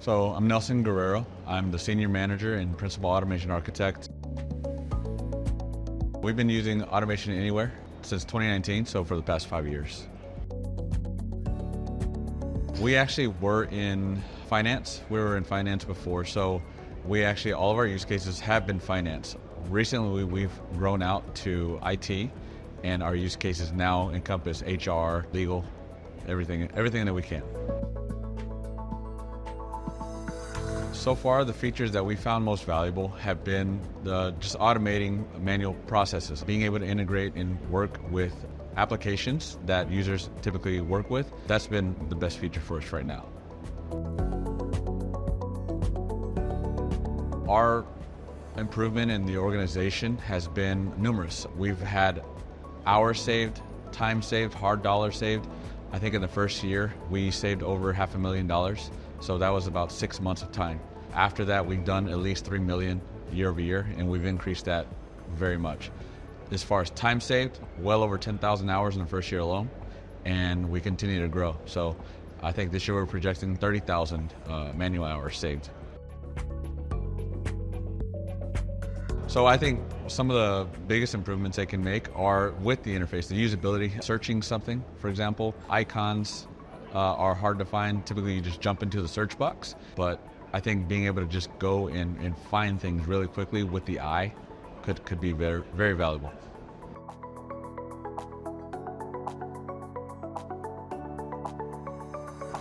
So I'm Nelson Guerrero. I'm the Senior Manager and Principal Automation Architect. We've been using Automation Anywhere since 2019, so for the past 5 years. We actually were in finance. We were in finance before, so all of our use cases have been finance. Recently, we've grown out to IT, and our use cases now encompass HR, legal, everything that we can. So far, the features that we found most valuable have been just automating manual processes, being able to integrate and work with applications that users typically work with. That's been the best feature for us right now. Our improvement in the organization has been numerous. We've had hours saved, time saved, hard dollars saved. I think in the first year, we saved over $500,000. So that was about 6 months of time. After that, we've done at least 3 million year over year, and we've increased that very much. As far as time saved, well over 10,000 hours in the first year alone, and we continue to grow. So I think this year we're projecting 30,000 manual hours saved. So I think some of the biggest improvements they can make are with the interface, the usability. Searching something, for example, icons are hard to find. Typically you just jump into the search box, but I think being able to just go and find things really quickly with the eye could be very, very valuable.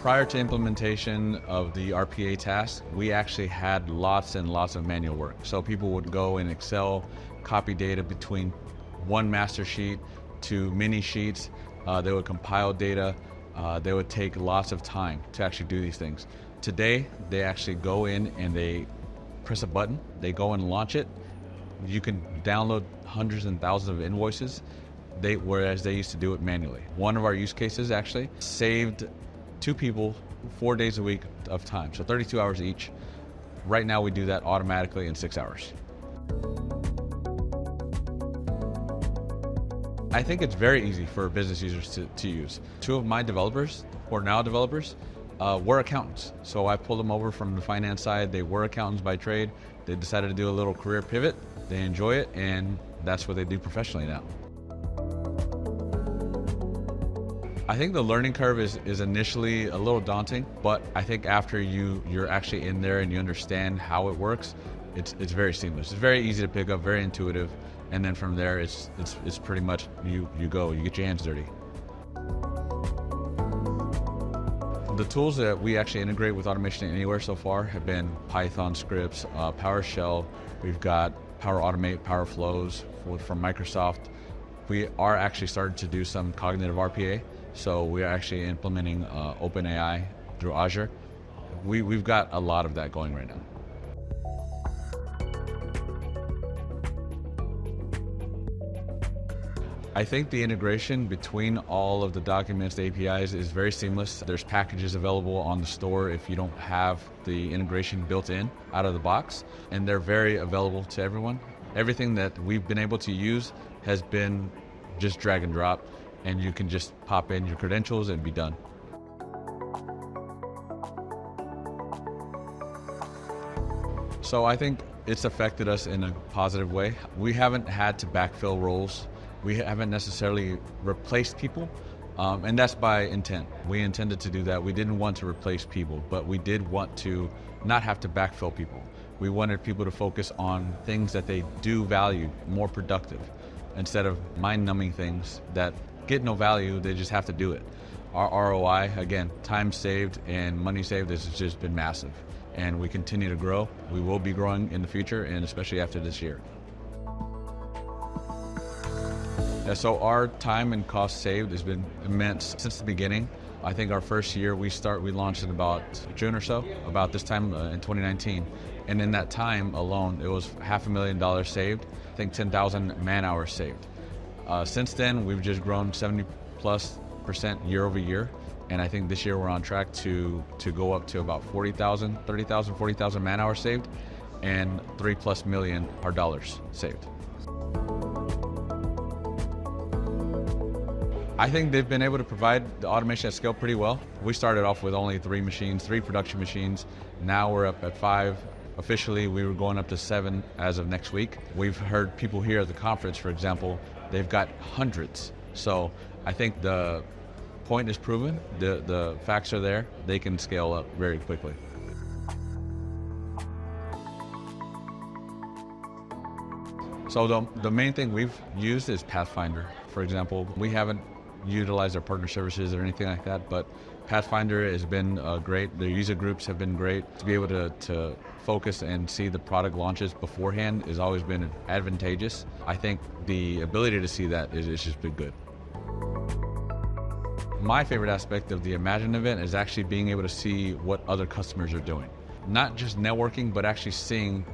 Prior to implementation of the RPA task, we actually had lots and lots of manual work. So people would go in Excel, copy data between one master sheet to many sheets. They would compile data. They would take lots of time to actually do these things. Today, they actually go in and they press a button. They go and launch it. You can download hundreds and thousands of invoices, whereas they used to do it manually. One of our use cases actually saved 2 people 4 days a week of time, so 32 hours each. Right now, we do that automatically in 6 hours. I think it's very easy for business users to use. 2 of my developers, who are now developers, were accountants. So I pulled them over from the finance side. They were accountants by trade. They decided to do a little career pivot. They enjoy it, and that's what they do professionally now. I think the learning curve is initially a little daunting, but I think after you're actually in there and you understand how it works, it's very seamless. It's very easy to pick up, very intuitive, and then from there it's pretty much you get your hands dirty. The tools that we actually integrate with Automation Anywhere so far have been Python scripts, PowerShell. We've got Power Automate, Power Flows from Microsoft. We are actually starting to do some cognitive RPA. So we are actually implementing OpenAI through Azure. We've got a lot of that going right now. I think the integration between all of the documents, the APIs, is very seamless. There's packages available on the store if you don't have the integration built in out of the box, and they're very available to everyone. Everything that we've been able to use has been just drag and drop, and you can just pop in your credentials and be done. So I think it's affected us in a positive way. We haven't had to backfill roles. We haven't necessarily replaced people, and that's by intent. We intended to do that. We didn't want to replace people, but we did want to not have to backfill people. We wanted people to focus on things that they do value, more productive, instead of mind-numbing things that get no value, they just have to do it. Our ROI, again, time saved and money saved has just been massive, and we continue to grow. We will be growing in the future, and especially after this year. So our time and cost saved has been immense since the beginning. I think our first year we launched in about June or so, about this time in 2019. And in that time alone, it was $500,000 saved, I think 10,000 man hours saved. Since then, we've just grown 70+% year over year. And I think this year we're on track to go up to about 30,000, 40,000 man hours saved, and $3+ million dollars saved. I think they've been able to provide the automation at scale pretty well. We started off with only 3 machines, 3 production machines. Now we're up at 5. Officially, we were going up to 7 as of next week. We've heard people here at the conference, for example, they've got hundreds. So I think the point is proven, the facts are there, they can scale up very quickly. So the main thing we've used is Pathfinder. For example, we haven't utilized our partner services or anything like that, but Pathfinder has been great. The user groups have been great. To be able to focus and see the product launches beforehand has always been advantageous. I think the ability to see that is just been good. My favorite aspect of the Imagine event is actually being able to see what other customers are doing. Not just networking, but actually seeing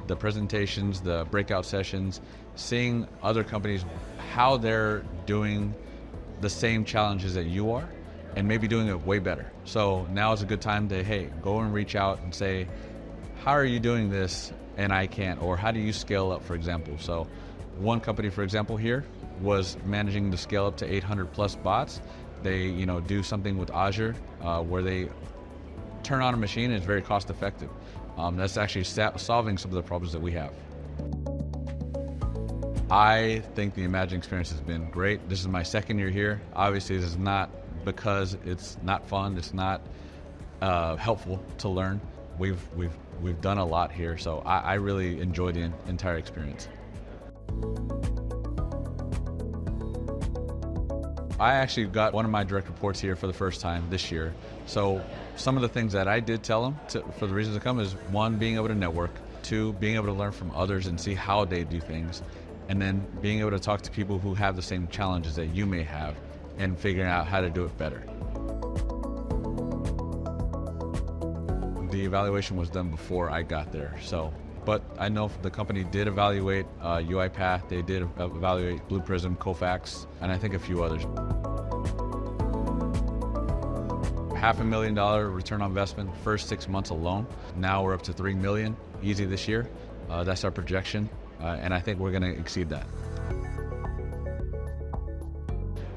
the presentations, the breakout sessions, seeing other companies, how they're doing the same challenges that you are, and maybe doing it way better. So now is a good time to, hey, go and reach out and say, how are you doing this and I can't? Or how do you scale up, for example? So one company, for example, here was managing to scale up to 800 plus bots. They do something with Azure where they turn on a machine and it's very cost effective. That's actually solving some of the problems that we have. I think the Imagine experience has been great. This is my 2nd year here. Obviously, this is not because it's not fun, it's not helpful to learn. We've done a lot here, so I really enjoyed the entire experience. I actually got one of my direct reports here for the first time this year. So some of the things that I did tell them for the reasons to come is 1, being able to network, 2, being able to learn from others and see how they do things, and then being able to talk to people who have the same challenges that you may have and figuring out how to do it better. The evaluation was done before I got there, but I know the company did evaluate UiPath, they did evaluate Blue Prism, Kofax, and I think a few others. $500,000 return on investment, first 6 months alone. Now we're up to $3 million, easy this year. That's our projection, and I think we're going to exceed that.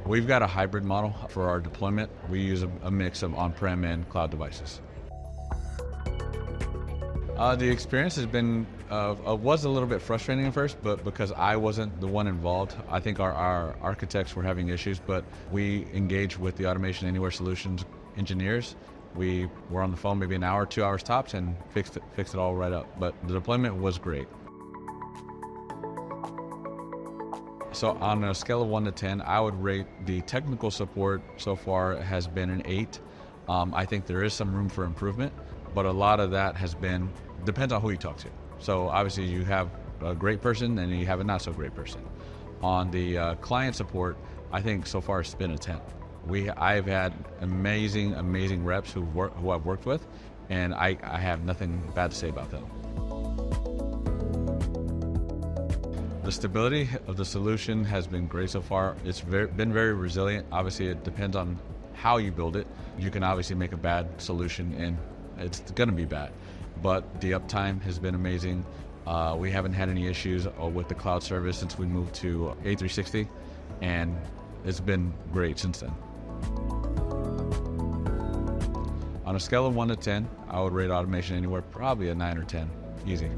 We've got a hybrid model for our deployment. We use a mix of on-prem and cloud devices. The experience has been, was a little bit frustrating at first, but because I wasn't the one involved, I think our architects were having issues, but we engaged with the Automation Anywhere Solutions engineers. We were on the phone maybe an hour, 2 hours tops, and fixed it all right up. But the deployment was great. So on a scale of 1 to 10, I would rate the technical support so far has been an 8. I think there is some room for improvement, but a lot of that depends on who you talk to. So obviously you have a great person and you have a not so great person. On the client support, I think so far it's been a 10. I've had amazing reps who I've worked with, and I have nothing bad to say about them. The stability of the solution has been great so far. It's been very resilient. Obviously, it depends on how you build it. You can obviously make a bad solution, and it's going to be bad. But the uptime has been amazing. We haven't had any issues with the cloud service since we moved to A360, and it's been great since then. On a scale of 1 to 10, I would rate Automation Anywhere probably a 9 or 10, easy.